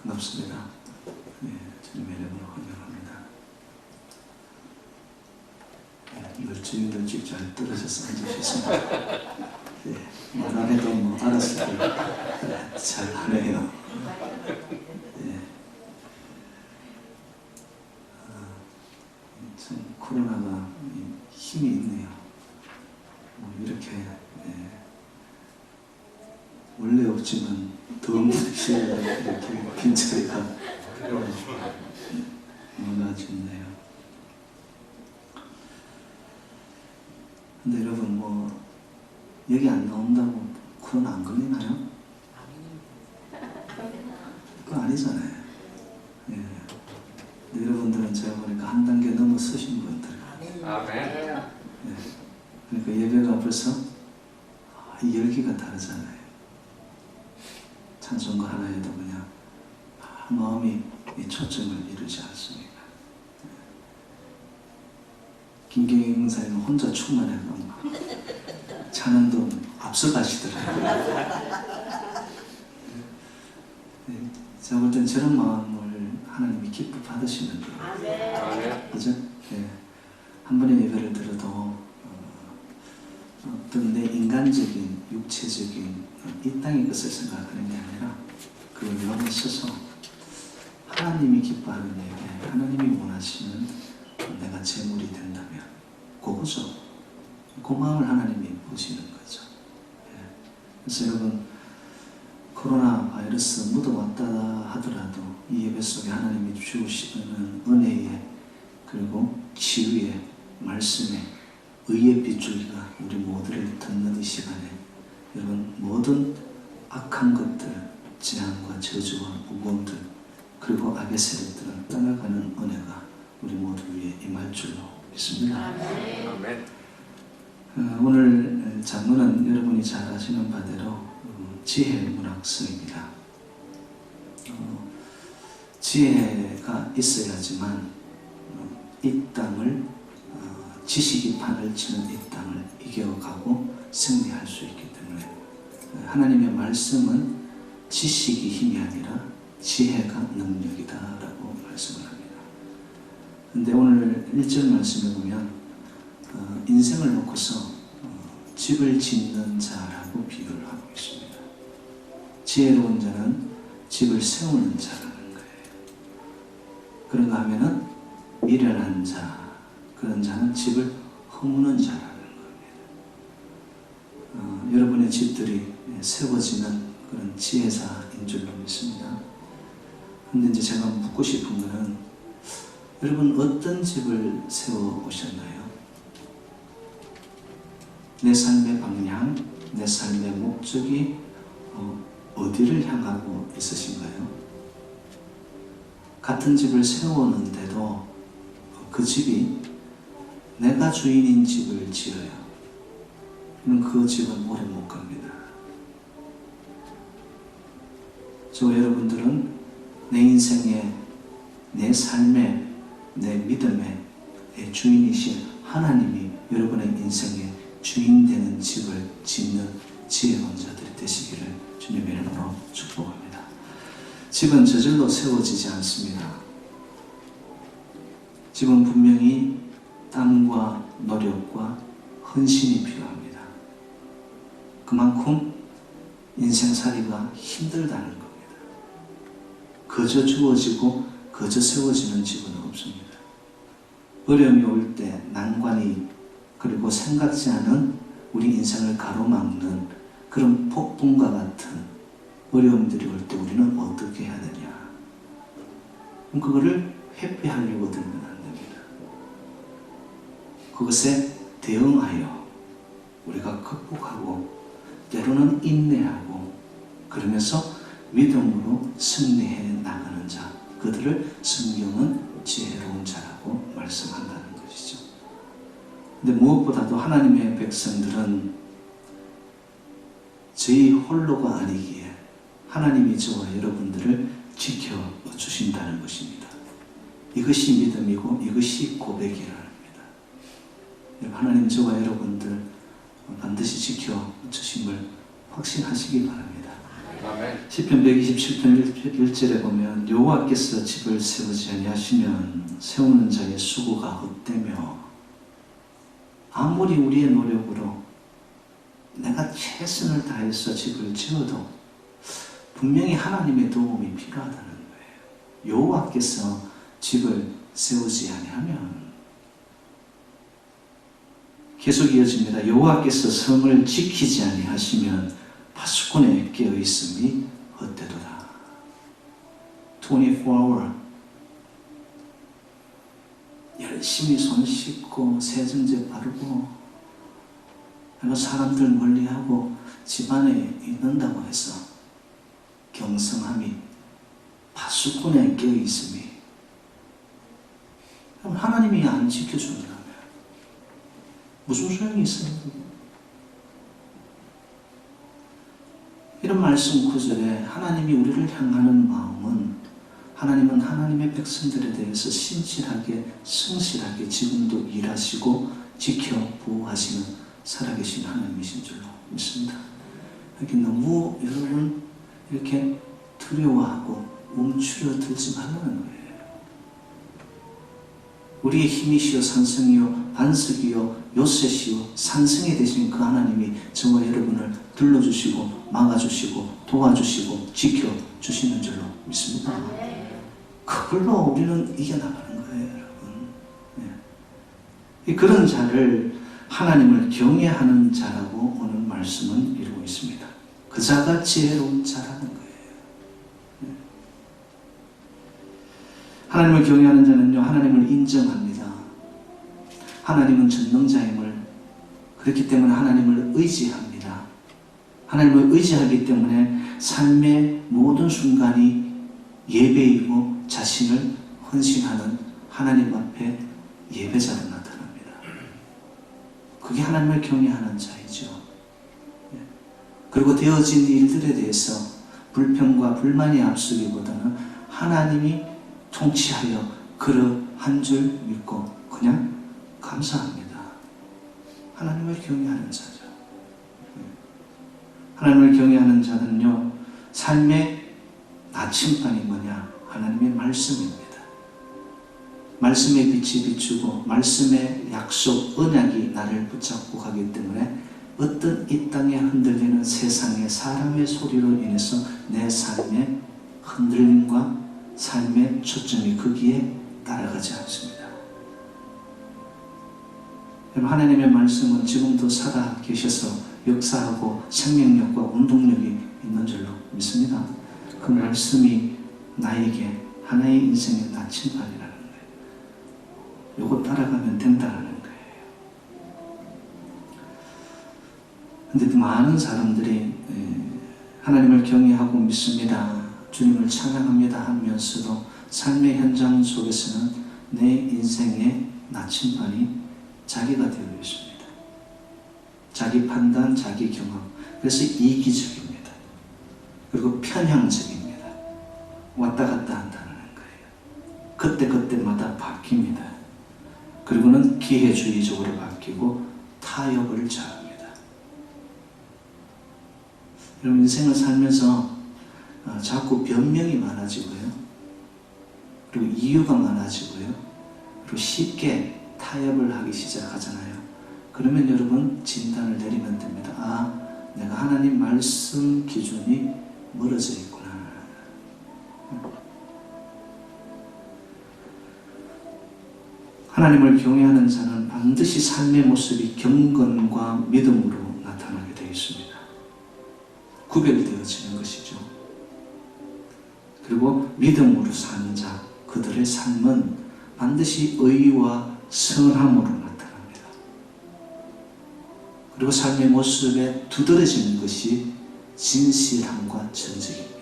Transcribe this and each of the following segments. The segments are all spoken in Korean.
반갑습니다. 네, 주님의 이름으로 환영합니다. 네, 멀쩡히들 집 잘 떨어져서 앉으셨습니다. 네, 말 안 해도 뭐 알았을 때 잘 하네요. 네. 참 코로나가 힘이 있네요. 이렇게 원래 없지만 더운 시기에 이렇게 빈자리가 너무나 좋네요. 근데 여러분 여기 안 나온다고 코로나 안 걸리나요? 그거 아니잖아요. 예. 근데 여러분들은 제가 보니까 한 단계 넘어서신 분들. 아멘. 예. 그러니까 예배가 벌써 열기가 다르잖아요. 찬송가 하나에도 그냥 마음이 초점을 이루지 않습니까? 김경희 목사님은 혼자 충만해서 찬양도 앞서가시더라고요. 제가 볼 땐 저런 마음을 하나님이 기뻐 받으시는 거예요. 그죠? 네. 한 번의 예배를 들어도 어떤 내 인간적인, 육체적인 이 땅의 것을 생각하는 게 아니라 그걸 넘어서서 하나님이 기뻐하는 예배, 하나님이 원하시는 내가 제물이 된다면 그거죠. 그 마음을 하나님이 보시는 거죠. 그래서 여러분 코로나 바이러스 묻어왔다 하더라도 이 예배 속에 하나님이 주시는 은혜의 그리고 치유의 말씀의 의의 빗줄기가 우리 모두를 덮는 이 시간에 여러분 모든 악한 것들, 재앙과 저주와 무거움들 그리고 악의 세력들은 떠나가는 은혜가 우리 모두 위에 임할 줄로 믿습니다. 아멘. 오늘 장문은 여러분이 잘 아시는 바대로 지혜 문학서입니다. 지혜가 있어야지만 이 땅을 지식이 판을 치는 이 땅을 이겨가고 승리할 수 있기 때문에 하나님의 말씀은 지식이 힘이 아니라 지혜가 능력이다 라고 말씀을 합니다. 근데 오늘 1절 말씀에 보면 인생을 놓고서 집을 짓는 자라고 비유를 하고 있습니다. 지혜로운 자는 집을 세우는 자라는 거예요. 그런가 하면은 미련한 자, 그런 자는 집을 허무는 자라는 겁니다. 여러분의 집들이 세워지는 그런 지혜자인 줄로 믿습니다. 근데 이제 제가 묻고 싶은 거는 여러분 어떤 집을 세워 오셨나요? 내 삶의 방향, 내 삶의 목적이 어디를 향하고 있으신가요? 같은 집을 세우는데도 그 집이 내가 주인인 집을 지어요. 그럼 그 집은 오래 못 갑니다. 저와 여러분들은 내 인생의, 내 삶의, 내 믿음의 주인이신 하나님이 여러분의 인생의 주인 되는 집을 짓는 지혜로운 자들이 되시기를 주님의 이름으로 축복합니다. 집은 저절로 세워지지 않습니다. 집은 분명히 땀과 노력과 헌신이 필요합니다. 그만큼 인생살이가 힘들다는 겁니다. 거저 주어지고 거저 세워지는 집은 없습니다. 어려움이 올 때 난관이 그리고 생각지 않은 우리 인생을 가로막는 그런 폭풍과 같은 어려움들이 올 때 우리는 어떻게 해야 되냐? 그럼 그거를 회피하려고 들면 안 됩니다. 그것에 대응하여 우리가 극복하고 때로는 인내하고 그러면서 믿음으로 승리해 나가는 자, 그들을 성경은 지혜로운 자라고 말씀한다는 것이죠. 근데 무엇보다도 하나님의 백성들은 저희 홀로가 아니기에 하나님이 저와 여러분들을 지켜주신다는 것입니다. 이것이 믿음이고 이것이 고백이라는 겁니다. 하나님 저와 여러분들 반드시 지켜주심을 확신하시기 바랍니다. 아멘. 시편 127편 1절에 보면 여호와께서 집을 세우지 아니하시면 세우는 자의 수고가 헛되며 아무리 우리의 노력으로 내가 최선을 다해서 집을 지어도 분명히 하나님의 도움이 필요하다는 거예요. 여호와께서 집을 세우지 아니하면 계속 이어집니다. 여호와께서 성을 지키지 아니하시면 파수꾼의 깨어 있음이 헛되도다. 24hour 열심히 손 씻고 세정제 바르고 사람들 멀리하고 집안에 있는다고 해서 경성함이 파수꾼에 깨어 있음이 그럼 하나님이 안 지켜준다면 무슨 소용이 있어요? 이런 말씀 구절에 하나님이 우리를 향하는 마음은 하나님은 하나님의 백성들에 대해서 신실하게 성실하게 지금도 일하시고 지켜 보호하시는 살아계신 하나님이신 줄로 믿습니다. 이렇게 너무 여러분 이렇게 두려워하고 움츠러들지 말라는 거예요. 우리의 힘이시여 산성이요 반석이요 요새시요 산성이 되신 그 하나님이 저와 여러분을 둘러주시고 막아주시고 도와주시고 지켜주시는 줄로 믿습니다. 그걸로 우리는 이겨나가는 거예요, 여러분. 네. 그런 자를 하나님을 경외하는 자라고 오늘 말씀은 이루고 있습니다. 그 자가 지혜로운 자라는 거예요. 네. 하나님을 경외하는 자는요, 하나님을 인정합니다. 하나님은 전능자임을, 그렇기 때문에 하나님을 의지합니다. 하나님을 의지하기 때문에 삶의 모든 순간이 예배이고 자신을 헌신하는 하나님 앞에 예배자로 나타납니다. 그게 하나님을 경외하는 자이죠. 그리고 되어진 일들에 대해서 불평과 불만이 앞서기보다는 하나님이 통치하여 그러한 줄 믿고 그냥 감사합니다. 하나님을 경외하는 자죠. 하나님을 경외하는 자는요, 삶의 나침반이 뭐냐? 하나님의 말씀입니다. 말씀의 빛이 비추고 말씀의 약속, 언약이 나를 붙잡고 가기 때문에 어떤 이 땅에 흔들리는 세상의 사람의 소리로 인해서 내 삶의 흔들림과 삶의 초점이 거기에 따라가지 않습니다. 하나님의 말씀은 지금도 살아 계셔서 역사하고 생명력과 운동력이 있는 줄로 믿습니다. 그 말씀이 나에게 하나의 인생의 나침반이라는 거예요. 요거 따라가면 된다는 거예요. 근데 많은 사람들이 하나님을 경외하고 믿습니다, 주님을 찬양합니다 하면서도 삶의 현장 속에서는 내 인생의 나침반이 자기가 되어 있습니다. 자기 판단, 자기 경험. 그래서 이기적입니다. 그리고 편향적입니다. 왔다 갔다 한다는 거예요. 그때그때마다 바뀝니다. 그리고는 기회주의적으로 바뀌고 타협을 잘합니다. 여러분, 인생을 살면서 자꾸 변명이 많아지고요. 그리고 이유가 많아지고요. 그리고 쉽게 타협을 하기 시작하잖아요. 그러면 여러분 진단을 내리면 됩니다. 아, 내가 하나님 말씀 기준이 멀어져 있구나. 하나님을 경외하는 자는 반드시 삶의 모습이 경건과 믿음으로 나타나게 되어 있습니다. 구별되어지는 것이죠. 그리고 믿음으로 사는 자, 그들의 삶은 반드시 의와 선함으로 나타납니다. 그리고 삶의 모습에 두드러지는 것이 진실함과 정직입니다.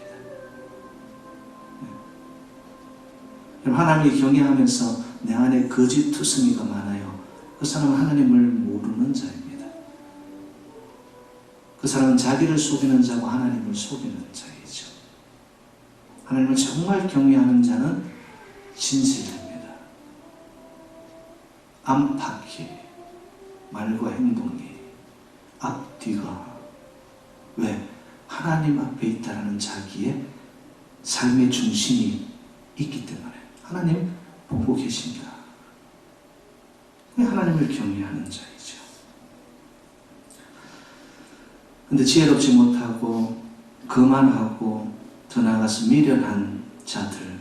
하나님을 경외하면서 내 안에 거짓투성이가 많아요. 그 사람은 하나님을 모르는 자입니다. 그 사람은 자기를 속이는 자고 하나님을 속이는 자이죠. 하나님을 정말 경외하는 자는 진실됩니다. 안팎이, 말과 행동이, 앞뒤가. 왜? 하나님 앞에 있다라는 자기의 삶의 중심이 있기 때문에 하나님 보고 계십니다. 하나님을 경외하는 자이죠. 근데 지혜롭지 못하고 거만하고 더 나아가서 미련한 자들,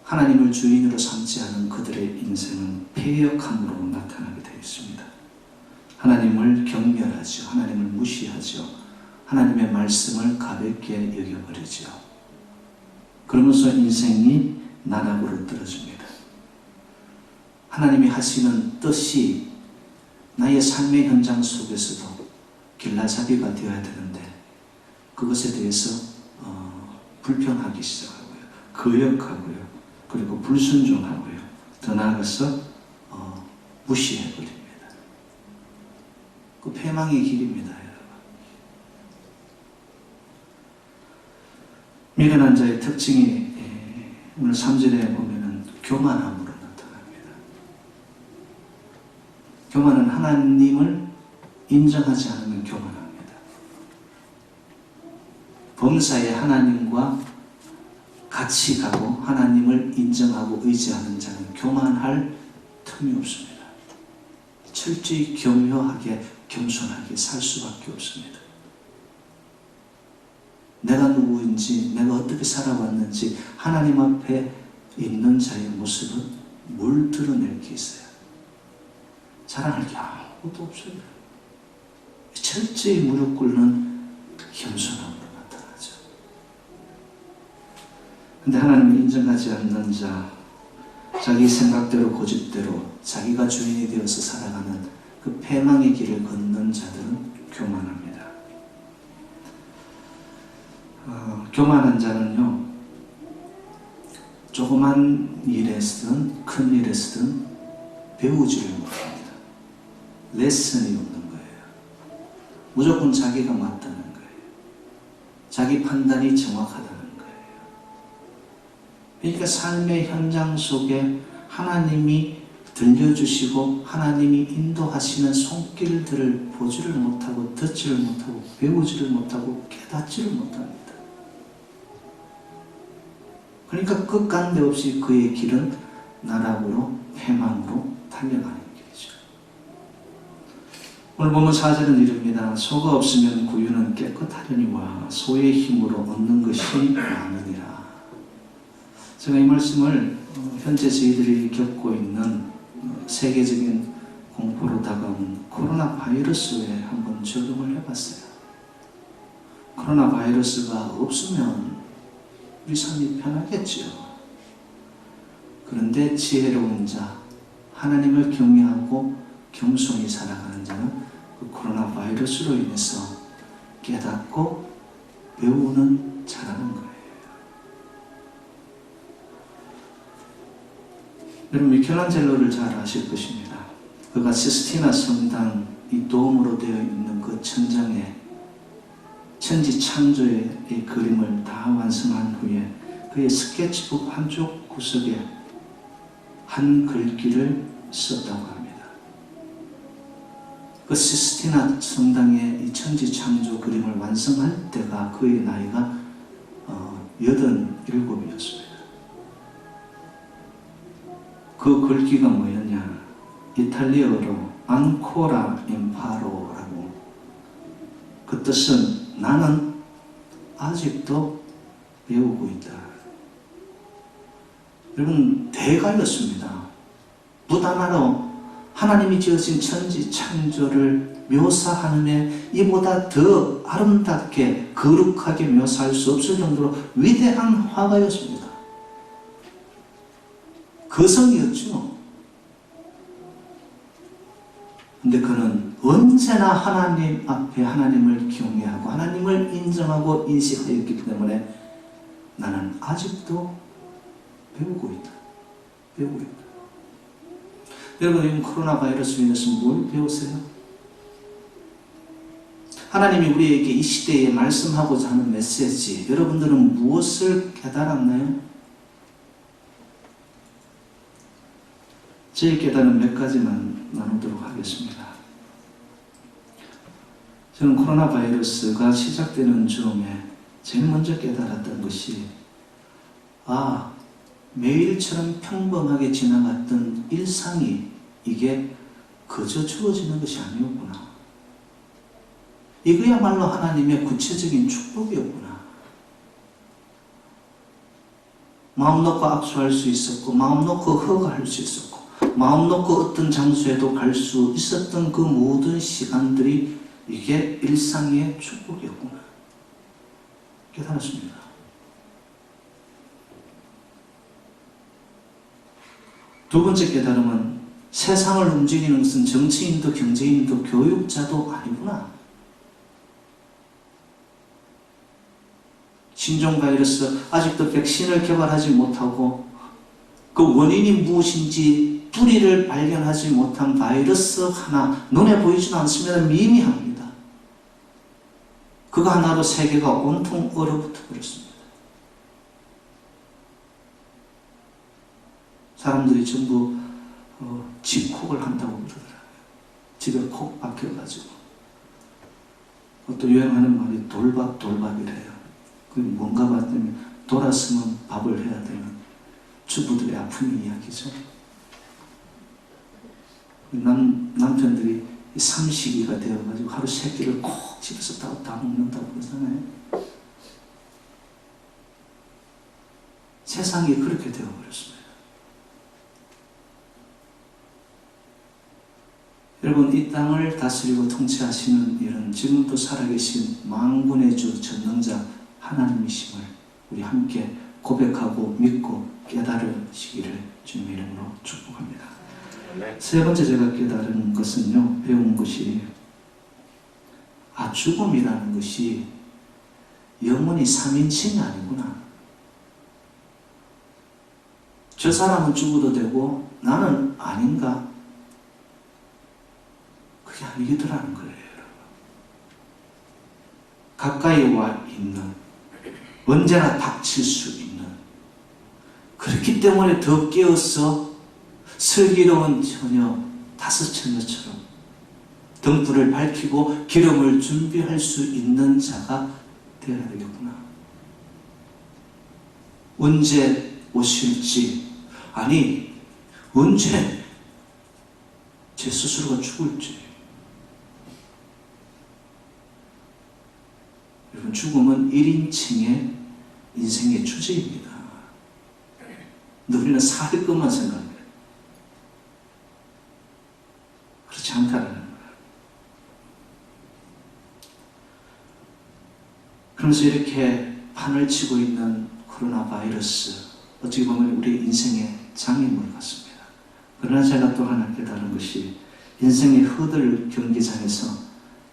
하나님을 주인으로 삼지 않은 그들의 인생은 패역함으로 나타나게 되어 있습니다. 하나님을 경멸하죠. 하나님을 무시하죠. 하나님의 말씀을 가볍게 여겨버리죠. 그러면서 인생이 나락으로 떨어집니다. 하나님이 하시는 뜻이 나의 삶의 현장 속에서도 길라잡이가 되어야 되는데 그것에 대해서 불평하기 시작하고요. 거역하고요. 그리고 불순종하고요. 더 나아가서 무시해버립니다. 그 패망의 길입니다. 여러분. 미련한 자의 특징이 오늘 3절에 보면은 교만함으로 나타납니다. 교만은 하나님을 인정하지 않으면 교만합니다. 범사에 하나님과 같이 가고 하나님을 인정하고 의지하는 자는 교만할 틈이 없습니다. 철저히 겸허하게 겸손하게 살 수밖에 없습니다. 내가 누구인지 내가 어떻게 살아왔는지 하나님 앞에 있는 자의 모습은 뭘 드러낼 게 있어요? 자랑할 게 아무것도 없어요. 철저히 무릎 꿇는 겸손함으로 나타나죠. 근데 하나님을 인정하지 않는 자, 자기 생각대로 고집대로 자기가 주인이 되어서 살아가는 그 패망의 길을 걷는 자들은 교만합니다. 교만한 자는요, 조그만 일에서든 큰 일에서든 배우지를 못합니다. 레슨이 없는 거예요. 무조건 자기가 맞다는 거예요. 자기 판단이 정확하다는 거예요. 그러니까 삶의 현장 속에 하나님이 들려주시고 하나님이 인도하시는 손길들을 보지를 못하고 듣지를 못하고 배우지를 못하고 깨닫지를 못합니다. 그러니까 끝간데 없이 그의 길은 나락으로 패망으로 달려가는 길이죠. 오늘 보면 4절은 이릅니다. 소가 없으면 구유는 깨끗하려니와 소의 힘으로 얻는 것이 많으니라. 제가 이 말씀을 현재 저희들이 겪고 있는 세계적인 공포로 다가온 코로나 바이러스에 한번 적용을 해봤어요. 코로나 바이러스가 없으면 우리 삶이 편하겠죠. 그런데 지혜로운 자, 하나님을 경외하고 겸손히 살아가는 자는 그 코로나 바이러스로 인해서 깨닫고 배우는 자라는 거예요. 여러분, 미켈란젤로를 잘 아실 것입니다. 그가 시스티나 성당 이 도움으로 되어 있는 그 천장에 천지 창조의 그림을 다 완성한 후에 그의 스케치북 한쪽 구석에 한 글귀를 썼다고 합니다. 그 시스티나 성당의 이 천지 창조 그림을 완성할 때가 그의 나이가 87이었습니다. 그 글귀가 뭐였냐? 이탈리아어로 안코라 임파로라고, 그 뜻은 나는 아직도 배우고 있다. 여러분, 대가였습니다. 무단하러 하나님이 지으신 천지 창조를 묘사하는 이보다 더 아름답게 거룩하게 묘사할 수 없을 정도로 위대한 화가였습니다. 거성이었죠. 근데 그는 언제나 하나님 앞에 하나님을 경외하고 하나님을 인정하고 인식하였기 때문에 나는 아직도 배우고 있다. 배우고 있다. 여러분, 이 코로나 바이러스로 인해서 뭘 배우세요? 하나님이 우리에게 이 시대에 말씀하고자 하는 메시지, 여러분들은 무엇을 깨달았나요? 제 깨달은 몇 가지만 나누도록 하겠습니다. 저는 코로나 바이러스가 시작되는 즈음에 제일 먼저 깨달았던 것이 매일처럼 평범하게 지나갔던 일상이 이게 그저 주어지는 것이 아니었구나. 이거야말로 하나님의 구체적인 축복이었구나. 마음 놓고 악수할 수 있었고, 마음 놓고 허가할 수 있었고, 마음 놓고 어떤 장소에도 갈 수 있었던 그 모든 시간들이 이게 일상의 축복이었구나. 깨달았습니다. 두 번째 깨달음은 세상을 움직이는 것은 정치인도 경제인도 교육자도 아니구나. 신종 바이러스 아직도 백신을 개발하지 못하고 그 원인이 무엇인지 뿌리를 발견하지 못한 바이러스 하나 눈에 보이지도 않습니다. 미미합니다. 그거 하나로 세계가 온통 얼어붙어 버렸습니다. 사람들이 전부 집콕을 한다고 그러더라고요. 집에 콕 박혀가지고. 또 유행하는 말이 돌밥이래요. 그게 뭔가 봤더니 돌았으면 밥을 해야 되는 주부들의 아픔의 이야기죠. 남편들이 삼식이가 되어가지고 하루 3끼를 콕 집에서 다 먹는다고 그러잖아요. 세상이 그렇게 되어버렸습니다. 여러분, 이 땅을 다스리고 통치하시는 이런 지금도 살아계신 만군의 주 전능자 하나님이심을 우리 함께 고백하고 믿고 깨달으시기를 주님의 이름으로 축복합니다. 세 번째 제가 깨달은 것은요, 배운 것이 죽음이라는 것이 영원히 3인칭이 아니구나. 저 사람은 죽어도 되고 나는 아닌가? 그게 아니더라는 거예요, 여러분. 가까이 와 있는, 언제나 닥칠 수 있는, 그렇기 때문에 더 깨어서 슬기로운 처녀, 5처녀처럼 등불을 밝히고 기름을 준비할 수 있는 자가 되어야 되겠구나. 언제 오실지, 아니 언제 제 스스로가 죽을지. 여러분, 죽음은 1인칭의 인생의 주제입니다. 우리는 살 것만 생각해요. 그렇지 않다는 거예요. 그러면서 이렇게 판을 치고 있는 코로나 바이러스, 어찌 보면 우리 인생의 장애물 같습니다. 그러나 제가 또 하나 깨달은 것이 인생의 허들 경기장에서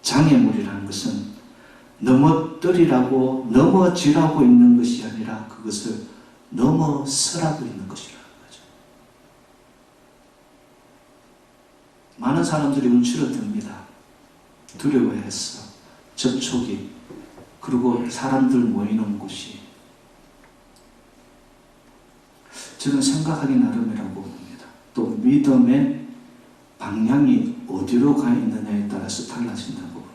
장애물이라는 것은 넘어뜨리라고 넘어지라고 있는 것이 아니라 그것을 넘어서라고 있는 것이라는 거죠. 많은 사람들이 움츠러듭니다. 두려워해서 접촉이, 그리고 사람들 모이는 곳이. 저는 생각하기 나름이라고 봅니다. 또 믿음의 방향이 어디로 가 있느냐에 따라서 달라진다고 봅니다.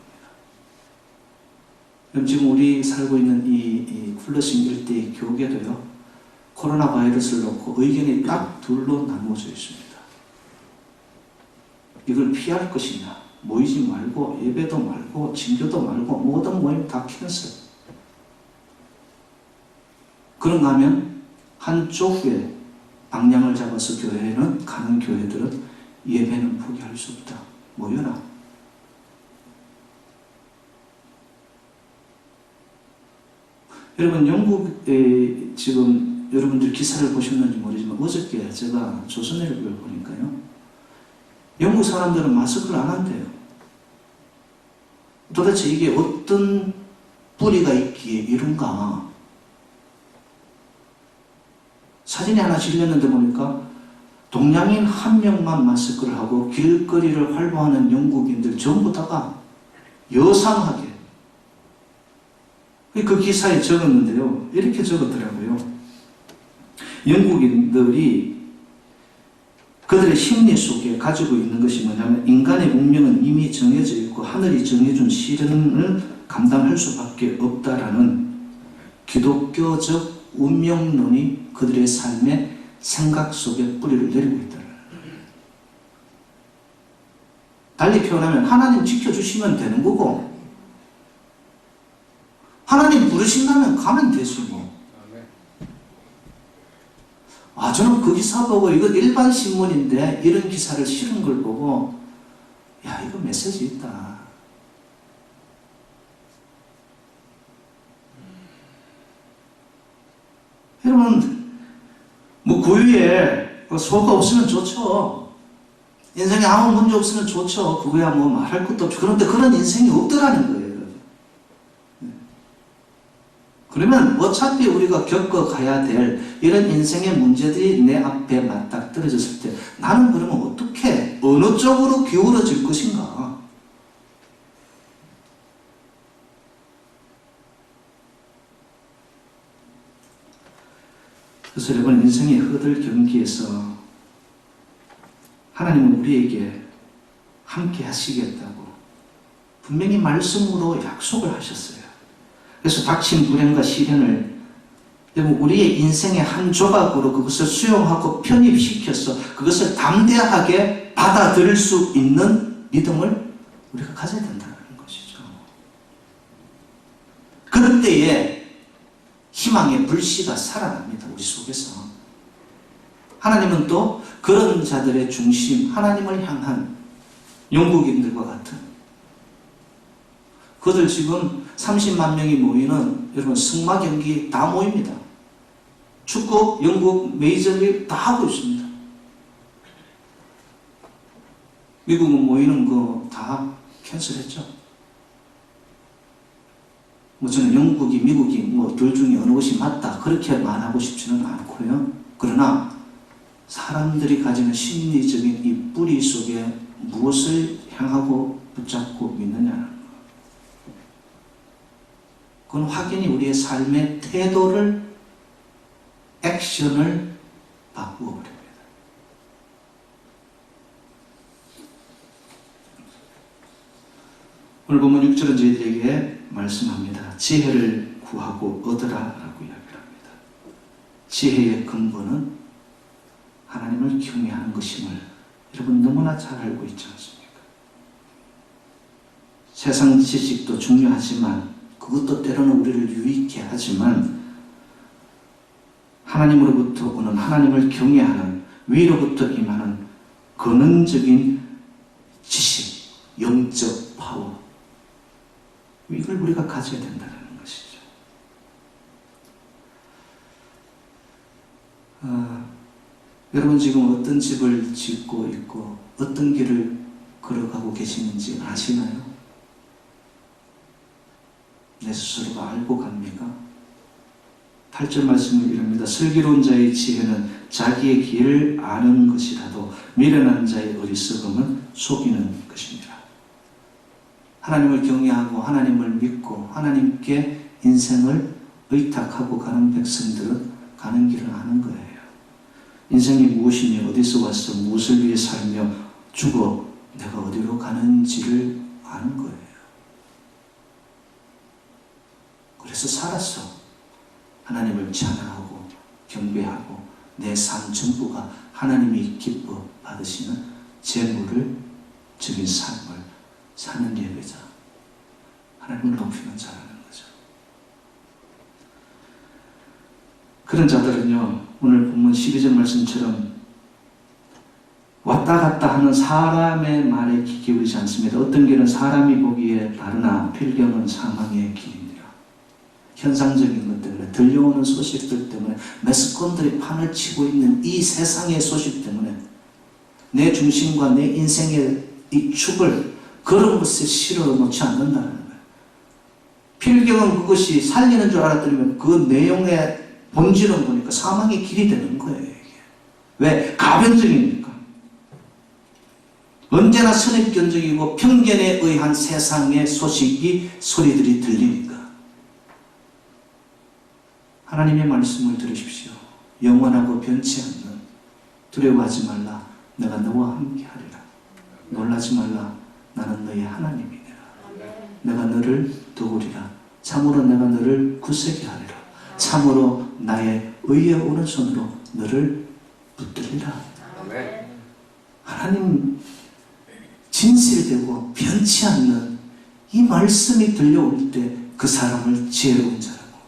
그럼 지금 우리 살고 있는 이 플러싱 일대의 교계도요, 코로나 바이러스를 놓고 의견이 딱 둘로 나누어져 있습니다. 이걸 피할 것이냐, 모이지 말고, 예배도 말고, 진교도 말고, 모든 모임 다 캔슬. 그런가 하면 한쪽에 방향을 잡아서 교회는 가는 교회들은 예배는 포기할 수 없다. 모여라. 여러분, 영국에 지금 여러분들 기사를 보셨는지 모르지만 어저께 제가 조선일보를 보니까요, 영국 사람들은 마스크를 안 한대요. 도대체 이게 어떤 뿌리가 있기에 이런가? 사진이 하나 실렸는데 보니까 동양인 한 명만 마스크를 하고 길거리를 활보하는 영국인들 전부 다가 여상하게, 그 기사에 적었는데요, 이렇게 적었더라고요. 영국인들이 그들의 심리 속에 가지고 있는 것이 뭐냐면 인간의 운명은 이미 정해져 있고 하늘이 정해준 시련을 감당할 수밖에 없다라는 기독교적 운명론이 그들의 삶의 생각 속에 뿌리를 내리고 있다. 달리 표현하면 하나님 지켜주시면 되는 거고 하나님 부르신다면 가면 되지 뭐. 저는 그 기사 보고 이거 일반 신문인데 이런 기사를 실은 걸 보고 야, 이거 메시지 있다. 여러분, 뭐 구유에 소가 없으면 좋죠. 인생에 아무 문제 없으면 좋죠. 그거야 뭐 말할 것도 없죠. 그런데 그런 인생이 없더라는 거예요. 그러면 어차피 우리가 겪어가야 될 이런 인생의 문제들이 내 앞에 맞닥뜨려졌을 때 나는 그러면 어떻게 어느 쪽으로 기울어질 것인가? 그래서 여러분 인생의 허들 경기에서 하나님은 우리에게 함께 하시겠다고 분명히 말씀으로 약속을 하셨어요. 그래서 닥친 불행과 시련을 우리의 인생의 한 조각으로 그것을 수용하고 편입시켜서 그것을 담대하게 받아들일 수 있는 믿음을 우리가 가져야 된다는 것이죠. 그럴 때에 희망의 불씨가 살아납니다. 우리 속에서. 하나님은 또 그런 자들의 중심, 하나님을 향한 영국인들과 같은 그들 지금 30만 명이 모이는 여러분 승마 경기 다 모입니다. 축구, 영국, 메이저리그 다 하고 있습니다. 미국은 모이는 거 다 캔슬했죠. 뭐 저는 영국이, 미국이 뭐 둘 중에 어느 것이 맞다 그렇게 말하고 싶지는 않고요. 그러나 사람들이 가지는 심리적인 이 뿌리 속에 무엇을 향하고 붙잡고 믿느냐는 것. 그건 확연히 우리의 삶의 태도를, 액션을 바꾸어 버립니다. 오늘 보면 6절은 저희들에게 말씀합니다. 지혜를 구하고 얻으라 라고 이야기를 합니다. 지혜의 근본은 하나님을 경외하는 것임을 여러분 너무나 잘 알고 있지 않습니까? 세상 지식도 중요하지만 그것도 때로는 우리를 유익해 하지만 하나님으로부터 오는 하나님을 경외하는 위로부터 임하는 근원적인 지식, 영적 파워 이걸 우리가 가져야 된다는 것이죠. 여러분 지금 어떤 집을 짓고 있고 어떤 길을 걸어가고 계시는지 아시나요? 내 스스로가 알고 갑니까? 8절 말씀을 이릅니다. 슬기로운 자의 지혜는 자기의 길을 아는 것이라도 미련한 자의 어리석음은 속이는 것입니다. 하나님을 경외하고 하나님을 믿고 하나님께 인생을 의탁하고 가는 백성들은 가는 길을 아는 거예요. 인생이 무엇이며 어디서 와서 무엇을 위해 살며 죽어 내가 어디로 가는지를 아는 거예요. 그래서 살았어. 하나님을 찬양하고 경배하고 내 삶 전부가 하나님이 기뻐 받으시는 재물을 적인 삶을 사는 예배자. 하나님을 높이는 자라는 거죠. 그런 자들은요, 오늘 본문 12절 말씀처럼 왔다 갔다 하는 사람의 말에 귀 기울이지 않습니다. 어떤 길은 사람이 보기에 바르나 필경은 사망의 길입니다. 현상적인 것 때문에 들려오는 소식들 때문에 매스컴들이 판을 치고 있는 이 세상의 소식 때문에 내 중심과 내 인생의 이 축을 그런 것에 실어 놓지 않는다는 거예요. 필경은 그것이 살리는 줄 알았더니 그 내용의 본질은 보니까 사망의 길이 되는 거예요. 이게. 왜? 가변적이니까. 언제나 선입견적이고 편견에 의한 세상의 소식이 소리들이 들리니까. 하나님의 말씀을 들으십시오. 영원하고 변치 않는 두려워하지 말라. 내가 너와 함께 하리라. 놀라지 말라. 나는 너의 하나님이니라. 내가 너를 도우리라. 참으로 내가 너를 굳세게 하리라. 참으로 나의 의의 오른손으로 너를 붙들리라. 하나님 진실되고 변치 않는 이 말씀이 들려올 때 그 사람을 지혜로운 자라고,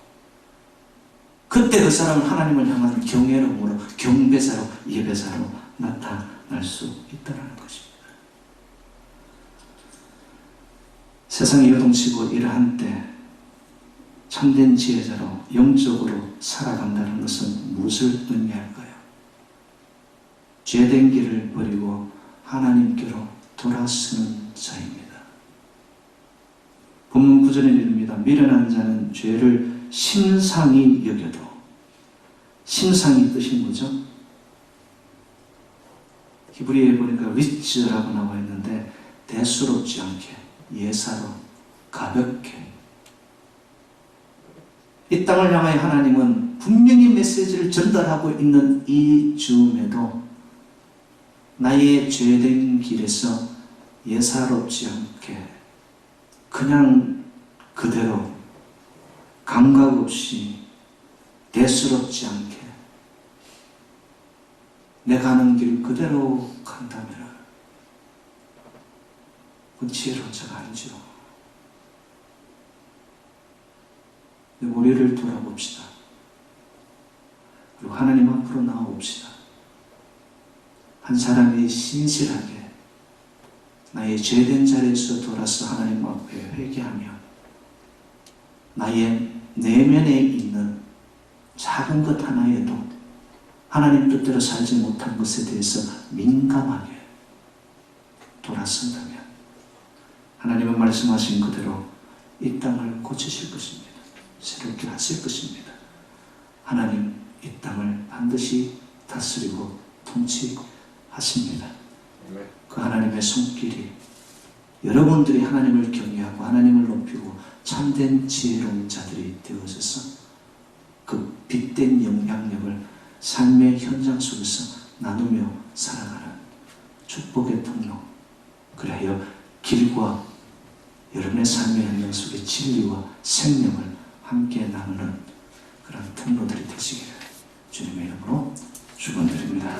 그때 그 사람은 하나님을 향한 경외로움으로 경배자로 예배자로 나타날 수 있다는 것입니다. 세상에 요동치고 이러한 때 참된 지혜자로 영적으로 살아간다는 것은 무엇을 의미할까요? 죄된 길을 버리고 하나님께로 돌아서는 자입니다. 본문 9절에 이릅니다. 미련한 자는 죄를 심상히 여겨도, 심상이 뜻이 뭐죠? 히브리어에 보니까 리츠라고 나와 있는데 대수롭지 않게, 예사로, 가볍게. 이 땅을 향하여 하나님은 분명히 메시지를 전달하고 있는 이 즈음에도 나의 죄된 길에서 예사롭지 않게 그냥 그대로 감각 없이 대수롭지 않게 내 가는 길 그대로 간다면 그건 지혜로운 자가 아니죠. 우리를 돌아봅시다. 그리고 하나님 앞으로 나와봅시다. 한 사람이 신실하게 나의 죄된 자리에서 돌아서 하나님 앞에 회개하며 나의 내면에 있는 작은 것 하나에도 하나님 뜻대로 살지 못한 것에 대해서 민감하게 돌아선다면 하나님은 말씀하신 그대로 이 땅을 고치실 것입니다. 새롭게 하실 것입니다. 하나님 이 땅을 반드시 다스리고 통치하십니다. 그 하나님의 손길이 여러분들이 하나님을 경외하고 하나님을 높이고 참된 지혜로운 자들이 되어져서 그 빛된 영향력을 삶의 현장 속에서 나누며 살아가는 축복의 통로, 그래야 길과 여러분의 삶의 현장 속에 진리와 생명을 함께 나누는 그런 통로들이 되시기를 주님의 이름으로 축원드립니다.